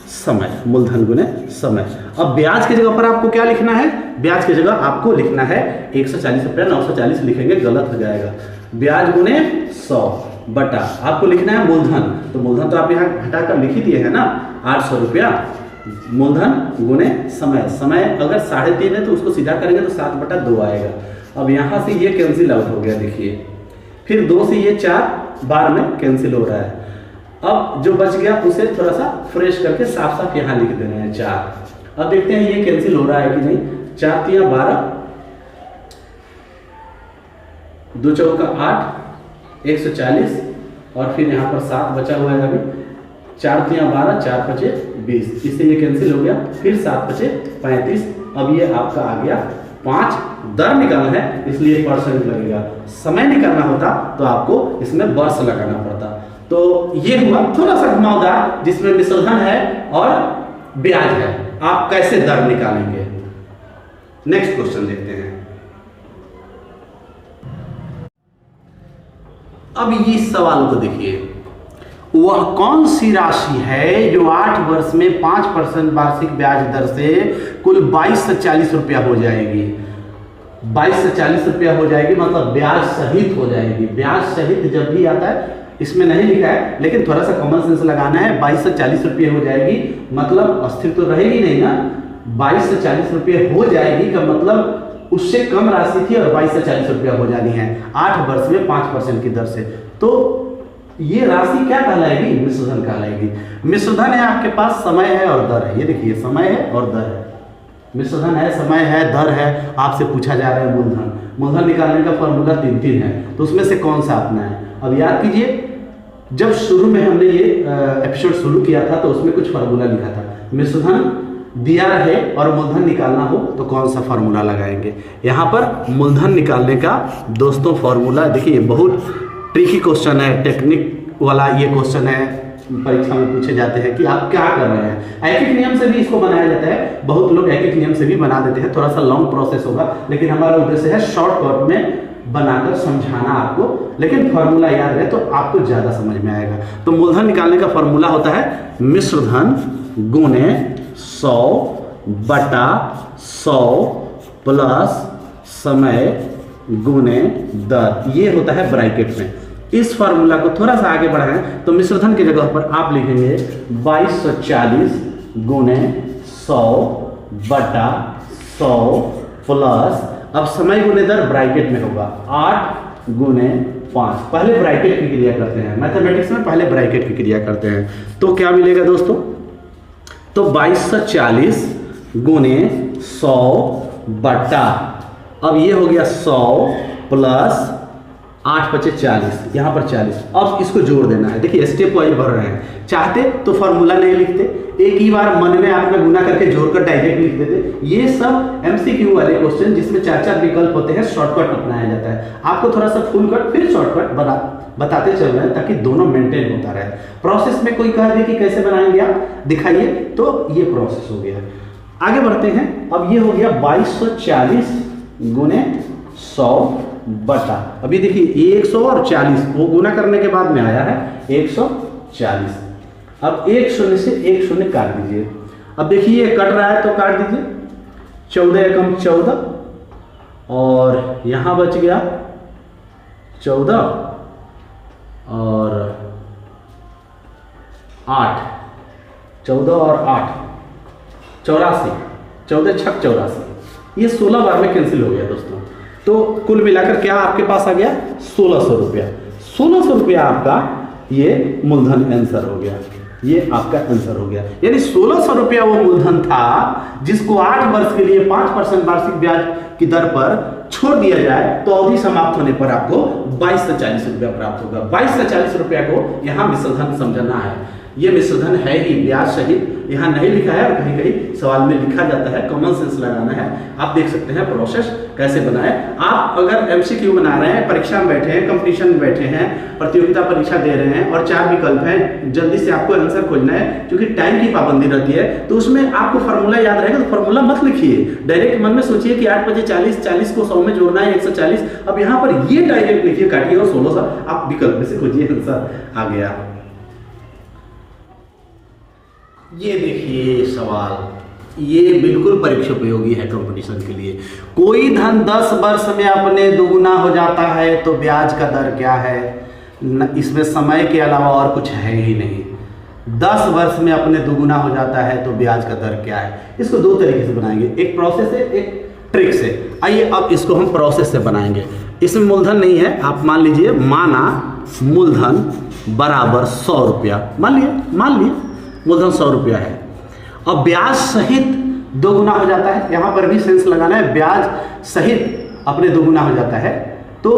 समय, मूलधन गुने समय। अब ब्याज की जगह पर आपको क्या लिखना है? ब्याज की जगह आपको लिखना है 140 रुपया, 940 लिखेंगे गलत हो जाएगा। ब्याज गुने 100 बटा आपको लिखना है मूलधन। तो मूलधन तो आप यहाँ घटाकर लिख ही दिए है ना, 800 रुपया। मूलधन गुने समय, समय अगर 3.5 है तो उसको सीधा करेंगे तो 7/2 आएगा। अब यहाँ से ये कैंसिल आउट हो गया, देखिए। फिर 2 से ये 4 बार में कैंसिल हो रहा है। अब जो बच गया उसे थोड़ा सा फ्रेश करके साफ साफ यहाँ लिख देना है 4। अब देखते हैं ये कैंसिल हो रहा है कि नहीं। 4 × 12, 2 × 8, 140 और फिर यहाँ पर 7 बचा हुआ है अभी। 4 × 12, 4 × 5 20, इससे ये कैंसिल हो गया। फिर 7 × 5 35। अब ये आपका आ गया 5। दर निकालना है इसलिए परसेंट लगेगा। समय निकालना होता तो आपको इसमें वर्ष लगाना पड़ता। तो ये हुआ थोड़ा सा घुमावदार, जिसमें मिश्रधन है और ब्याज है। आप कैसे दर निकालेंगे? नेक्स्ट क्वेश्चन देखते हैं। अब इस सवाल को देखिए, वह कौन सी राशि है जो 8 वर्ष में 5% वार्षिक ब्याज दर से कुल 22 से 40 रुपया हो जाएगी। 22 से 40 रुपया हो जाएगी मतलब ब्याज सहित हो जाएगी। ब्याज सहित जब भी आता है, इसमें नहीं लिखा है लेकिन थोड़ा सा कॉमन सेंस लगाना है, 22 से 40 रुपये हो जाएगी मतलब अस्थिर तो रहेगी नहीं ना। 22 से 40 रुपये हो जाएगी का मतलब उससे कम राशि थी और 22 से 40 रुपया हो जानी है 8 वर्ष में 5% की दर से। तो ये राशि क्या कहलाएगी? मिश्रधन कहलाएगी। मिश्रधन है आपके पास, समय है और दर है। ये देखिए समय है और दर है। मिश्रधन है, समय है, दर है। आपसे पूछा जा रहा है मूलधन। मूलधन निकालने का फॉर्मूला 3 है, तो उसमें से कौन सा अपना है? अब याद कीजिए, जब शुरू में हमने ये एपिसोड शुरू किया था तो उसमें कुछ फार्मूला लिखा था। मिश्रधन दिया है और मूलधन निकालना हो तो कौन सा फार्मूला लगाएंगे। यहाँ पर मूलधन निकालने का दोस्तों फार्मूला देखिए, बहुत ट्रिकी क्वेश्चन है, टेक्निक वाला ये क्वेश्चन है, परीक्षा में पूछे जाते हैं कि आप क्या कर रहे हैं। एक एक नियम से भी इसको बनाया जाता है, बहुत लोग एक एक नियम से भी बना देते हैं, थोड़ा सा लॉन्ग प्रोसेस होगा, लेकिन हमारा उद्देश्य है शॉर्टकट में बनाकर समझाना आपको, लेकिन फॉर्मूला याद रहे तो आपको ज़्यादा समझ में आएगा। तो मूलधन निकालने का फॉर्मूला होता है मिश्रधन गुणे 100/100 प्लस समय गुणे दर। ये होता है ब्रैकेट में। इस फार्मूला को थोड़ा सा आगे बढ़ाएं तो मिश्रधन की जगह पर आप लिखेंगे 2240 गुणे 100/100 प्लस, अब समय गुणे दर ब्रैकेट में होगा 8 गुणे 5। पहले ब्रैकेट की क्रिया करते हैं, मैथमेटिक्स में पहले ब्रैकेट की क्रिया करते हैं। तो क्या मिलेगा दोस्तों? तो 2240 गुणे 100/, अब ये हो गया 100 प्लस 8 × 5 = 40, यहाँ पर 40। अब इसको जोड़ देना है। देखिए स्टेप वाइज बढ़ रहे हैं। चाहते तो फॉर्मूला नहीं लिखते, एक ही बार मन में आपने गुना करके जोड़कर डायरेक्ट लिख देते। ये सब एमसीक्यू वाले क्वेश्चन जिसमें 4 विकल्प होते हैं, शॉर्टकट अपनाया जाता है। आपको थोड़ा सा फुल कट फिर शॉर्टकट बताते चल रहे हैं ताकि दोनों मेंटेन होता रहे। प्रोसेस में कोई कह दे कि कैसे बनाएंगे आप, दिखाइए, तो ये प्रोसेस हो गया। आगे बढ़ते हैं। अब ये हो गया 2240 गुणे 100/, अभी देखिए 100 और 40 वो गुना करने के बाद में आया है 140। अब 1 शून्य से 1 शून्य काट दीजिए। अब देखिए ये कट रहा है तो काट दीजिए, 14 एकम 14 और यहाँ बच गया 14 और 8, 14 और 8 84, 14 × 6 = 84। ये 16 बार में कैंसिल हो गया दोस्तों। तो कुल मिलाकर क्या आपके पास आ गया? 1600 रुपया। 1600 रुपया आपका ये मूलधन आंसर हो गया। ये आपका आंसर हो गया। यानी 1600 रुपया वो मूलधन था जिसको 8 वर्ष के लिए 5% वार्षिक ब्याज की दर पर छोड़ दिया जाए तो अवधि समाप्त होने पर आपको 22 से 40 रुपया प्राप्त होगा। 22 से 40 रुपया को यहाँ मिश्रधन समझना है। ये मिश्रधन है ही ब्याज सहित, यहाँ नहीं लिखा है और कहीं कहीं सवाल में लिखा जाता है, कॉमन सेंस लगाना है। आप देख सकते हैं प्रोसेस कैसे बनाए। आप अगर एमसीक्यू बना रहे हैं, परीक्षा में बैठे हैं, कंपटीशन में बैठे हैं, प्रतियोगिता परीक्षा दे रहे हैं और 4 विकल्प हैं, जल्दी से आपको आंसर खोजना है क्योंकि टाइम की पाबंदी रहती है, तो उसमें आपको फार्मूला याद रहेगा। तो फार्मूला मत लिखिए, डायरेक्ट मन में सोचिए कि 8 × 5 = 40, 40 को 100 में जोड़ना है 140। अब यहाँ पर ये डायरेक्ट लिखिए, काटिए और 1600 आप विकल्प में से खोजिए, आंसर आ गया। ये देखिए सवाल, ये बिल्कुल परीक्षा उपयोगी है कंपटीशन के लिए। कोई धन 10 वर्ष में अपने दोगुना हो जाता है तो ब्याज का दर क्या है? इसमें समय के अलावा और कुछ है ही नहीं। 10 वर्ष में अपने दोगुना हो जाता है तो ब्याज का दर क्या है? इसको 2 तरीके से बनाएंगे, एक प्रोसेस से, एक ट्रिक से। आइए अब इसको हम प्रोसेस से बनाएंगे। इसमें मूलधन नहीं है, आप मान लीजिए, माना मूलधन बराबर 100 रुपया, मान लिए मूलधन 100 रुपया है और ब्याज सहित दोगुना हो जाता है। यहाँ पर भी सेंस लगाना है, ब्याज सहित अपने दोगुना हो जाता है तो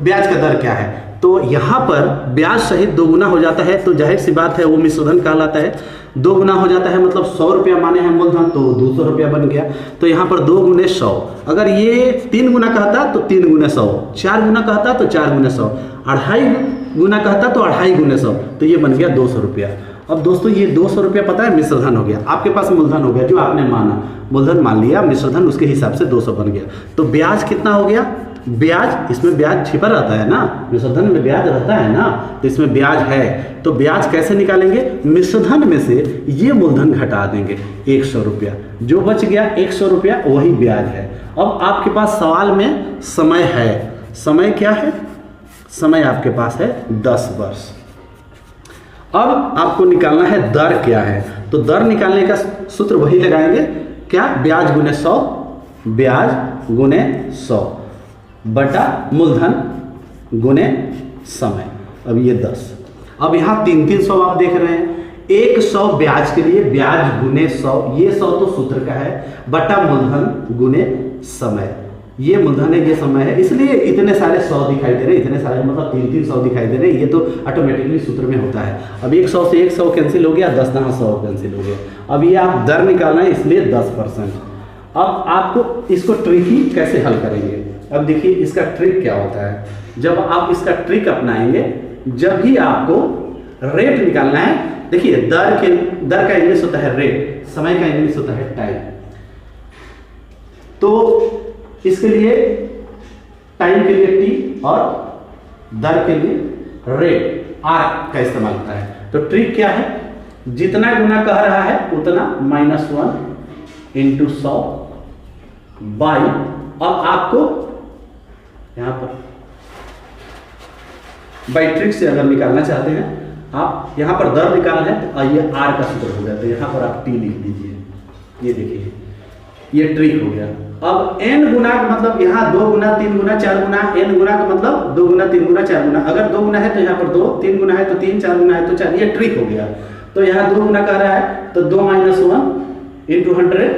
ब्याज का दर क्या है? तो यहाँ पर ब्याज सहित दोगुना हो जाता है तो जाहिर सी बात है वो मिश्रधन कहलाता है। 2 गुना हो जाता है मतलब 100 रुपया माने हैं मूलधन, तो 200 रुपया बन गया। तो यहाँ पर 2 गुने 100, अगर ये 3 गुना कहता तो 3 गुने 100, 4 गुना कहता तो 4 गुने 100, 2.5 गुना कहता तो 2.5 गुने 100, तो ये बन गया 200 रुपया। अब दोस्तों ये 200 रुपया पता है मिश्रधन हो गया, आपके पास मूलधन हो गया जो आपने माना, मूलधन मान लिया, मिश्रधन उसके हिसाब से 200 बन गया। तो ब्याज कितना हो गया? ब्याज, इसमें ब्याज छिपा रहता है ना, मिश्रधन में ब्याज रहता है ना, तो इसमें ब्याज है। तो ब्याज कैसे निकालेंगे? मिश्रधन में से ये मूलधन घटा देंगे 100 रुपया, जो बच गया 100 रुपया वही ब्याज है। अब आपके पास सवाल में समय है, समय क्या है? समय आपके पास है 10 वर्ष। अब आपको निकालना है दर क्या है, तो दर निकालने का सूत्र वही लगाएंगे, क्या? ब्याज गुने 100, ब्याज गुने 100 बटा मूलधन गुने समय। अब ये 10, अब यहाँ 300 आप देख रहे हैं, 100 ब्याज के लिए ब्याज गुने 100, ये 100 तो सूत्र का है, बटा मूलधन गुने समय, ये मूलधन है ये समय है, इसलिए इतने सारे 100 दिखाई दे रहे हैं, इतने सारे मतलब 300 दिखाई दे रहे हैं, ये तो ऑटोमेटिकली सूत्र में होता है। अब 100 से 100 कैंसिल हो गया, 10 ना 100 कैंसिल हो गया। अब ये आप दर निकालना है, इसलिए 10%। अब आपको इसको ट्रिकी कैसे हल करेंगे? अब देखिए इसका ट्रिक क्या होता है। जब आप इसका ट्रिक अपनाएंगे, जब भी आपको रेट निकालना है, देखिए दर का इंग्लिश होता है रेट, समय का इंग्लिश होता है टाइम। तो इसके लिए टाइम के लिए टी और दर के लिए रेट आर का इस्तेमाल होता है। तो ट्रिक क्या है? जितना गुना कह रहा है उतना -1 इंटू 100 बाई, अब आपको यहां पर बाई ट्रिक से अगर निकालना चाहते हैं आप, यहां पर दर निकालना है तो ये आर का सूत्र हो गया, तो यहां पर आप टी लिख दीजिए। ये देखिए ये ट्रिक हो गया। अब n गुना मतलब यहाँ 2 गुना 3 गुना 4 गुना, n गुना का मतलब 2 गुना 3 गुना 4 गुना, अगर 2 गुना है तो यहाँ पर 2, 3 गुना है तो 3, 4 गुना है तो 4, ये ट्रिक हो गया। तो यहाँ 2 गुना कर रहा है तो 2 - 1 इंटू 100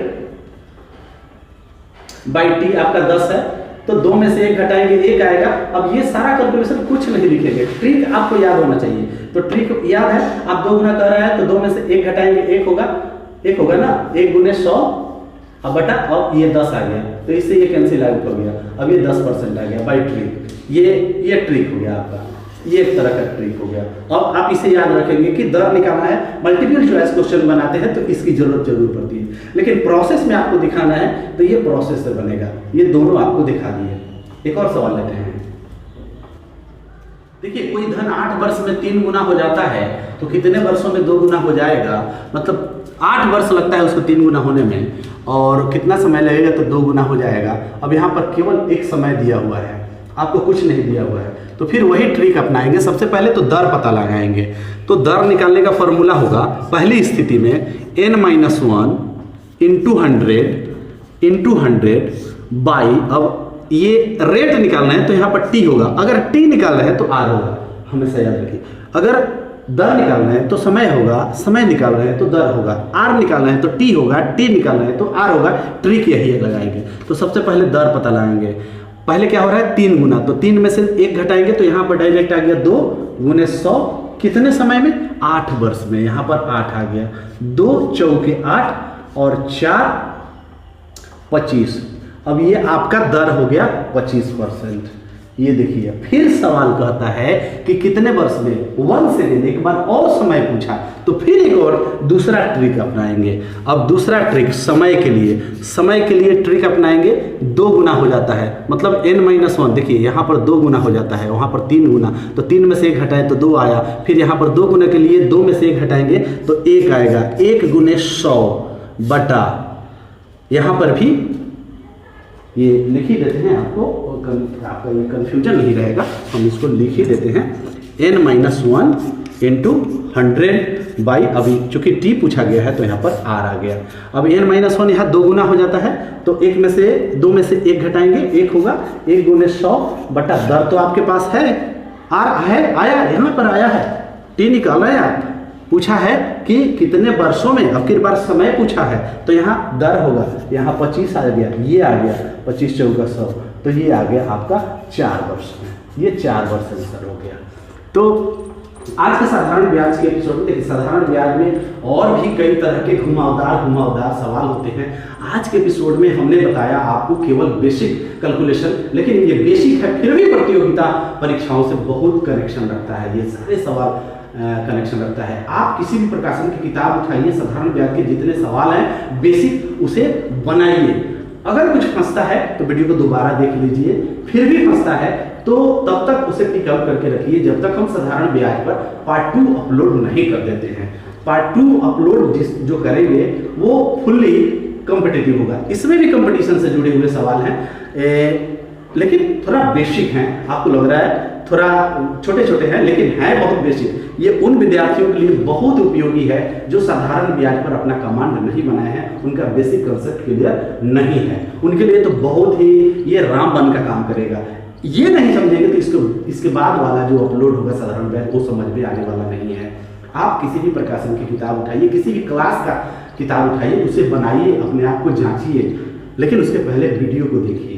बाई टी आपका 10 है, तो 2 में से 1 घटाएंगे 1 आएगा। अब ये सारा कैलकुलेशन कुछ नहीं लिखेंगे, ट्रिक आपको याद होना चाहिए। तो ट्रिक याद है, आप 2 गुना कर रहा है तो 2 में से 1 घटाएंगे 1 होगा ना, 1 गुने 100 अब बटा, अब ये 10 आ गया, तो इससे ये कैंसिल आउट हो गया। अब ये 10% आ गया बाई ट्रिक। ये ट्रिक हो गया आपका, ये एक तरह का ट्रिक हो गया। अब आप इसे याद रखेंगे कि दर निकालना है, मल्टीपल चॉइस क्वेश्चन बनाते हैं तो इसकी जरूरत जरूर पड़ती है, लेकिन प्रोसेस में आपको दिखाना है तो ये प्रोसेस से बनेगा। ये दोनों आपको दिखा दिए। एक और सवाल लेते हैं। देखिए कोई धन 8 वर्ष में 3 गुना हो जाता है तो कितने वर्षों में 2 गुना हो जाएगा? मतलब 8 वर्ष लगता है उसको 3 गुना होने में, और कितना समय लगेगा तो 2 गुना हो जाएगा। अब यहाँ पर केवल एक समय दिया हुआ है, आपको कुछ नहीं दिया हुआ है, तो फिर वही ट्रिक अपनाएंगे। सबसे पहले तो दर पता लगाएंगे। तो दर निकालने का फॉर्मूला होगा पहली स्थिति में n-1 इंटू 100 बाई, अब ये रेट निकालना है तो यहाँ पर टी होगा, अगर टी निकालना है तो आर होगा, हमेशा याद रखिए। अगर दर निकालना है तो समय होगा, समय निकालना है तो दर होगा, आर निकालना है तो टी होगा, टी निकालना है तो आर होगा। ट्रिक यही है लगाएंगे। तो सबसे पहले दर पता लगाएंगे। पहले क्या हो रहा है 3 गुना, तो 3 में से 1 घटाएंगे तो यहाँ पर डायरेक्ट आ गया 2 गुने 100, कितने समय में? 8 वर्ष में। यहाँ पर 8 आ गया, 2 चौके 8 और 4 25। अब ये आपका दर हो गया 25%। ये देखिए फिर सवाल कहता है कि कितने वर्ष में, 1 सेकेंड, एक बार और समय पूछा, तो फिर एक और दूसरा ट्रिक अपनाएंगे। अब दूसरा ट्रिक समय के लिए ट्रिक अपनाएंगे। 2 गुना हो जाता है, मतलब n-1, देखिए यहाँ पर 2 गुना हो जाता है, वहाँ पर 3 गुना, तो 3 में से 1 घटाए तो 2 आया। फिर यहाँ पर 2 गुना के लिए 2 में से 1 घटाएंगे तो 1 आएगा, 1 गुने 100 बटा, यहाँ पर भी ये लिख ही देते हैं, आपका ये कन्फ्यूजन नहीं रहेगा, हम इसको लिख ही देते हैं n-1 इंटू 100 बाई, अभी चूंकि t पूछा गया है तो यहाँ पर r आ गया। अब n-1 यहाँ 2 गुना हो जाता है तो 2 में से 1 घटाएंगे 1 होगा, 1 गुने 100 बटा, दर तो आपके पास है, r है, आया यहाँ पर आया है, t निकाला है आप, पूछा है कि कितने वर्षों में, अब की बार समय पूछा है तो यहाँ दर होगा, यहाँ 25 आ गया, ये आ गया 25 चौका 100, तो ये आ गया आपका 4 वर्ष में। ये 4 वर्ष आंसर हो गया। तो आज के साधारण ब्याज के एपिसोड में देखिए, साधारण ब्याज में और भी कई तरह के घुमावदार सवाल होते हैं। आज के एपिसोड में हमने बताया आपको केवल बेसिक कैलकुलेशन, लेकिन ये बेसिक है फिर भी प्रतियोगिता परीक्षाओं से बहुत कनेक्शन रखता है, ये सारे सवाल कनेक्शन रखता है। आप किसी भी प्रकाशन की किताब उठाइए, साधारण ब्याज के जितने सवाल हैं बेसिक, उसे बनाइए। अगर कुछ फंसता है तो वीडियो को दोबारा देख लीजिए, फिर भी फंसता है तो तब तक उसे टिक आउट करके रखिए जब तक हम साधारण ब्याज पर पार्ट 2 अपलोड नहीं कर देते हैं। पार्ट 2 अपलोड जो करेंगे वो फुल्ली कॉम्पिटिटिव होगा। इसमें भी कंपटीशन से जुड़े हुए सवाल हैं, लेकिन थोड़ा बेसिक हैं। आपको लग रहा है थोड़ा छोटे छोटे हैं, लेकिन है बहुत बेसिक। ये उन विद्यार्थियों के लिए बहुत उपयोगी है जो साधारण ब्याज पर अपना कमांड नहीं बनाए हैं, उनका बेसिक कंसेप्ट क्लियर नहीं है। उनके लिए तो बहुत ही ये रामबाण का काम करेगा। ये नहीं समझेंगे तो इसके बाद वाला जो अपलोड होगा साधारण ब्याज वो समझ में आने वाला नहीं है। आप किसी भी प्रकाशन की किताब उठाइए, किसी भी क्लास का किताब उठाइए, उसे बनाइए, अपने आप को जांचिए, लेकिन उसके पहले वीडियो को देखिए।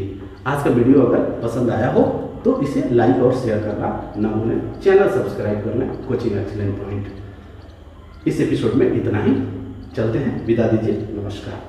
आज का वीडियो अगर पसंद आया हो तो इसे लाइक और शेयर करना ना भूलें, चैनल सब्सक्राइब कर लें कोचिंग एक्सीलेंट पॉइंट। इस एपिसोड में इतना ही, चलते हैं, विदा दीजिए, नमस्कार।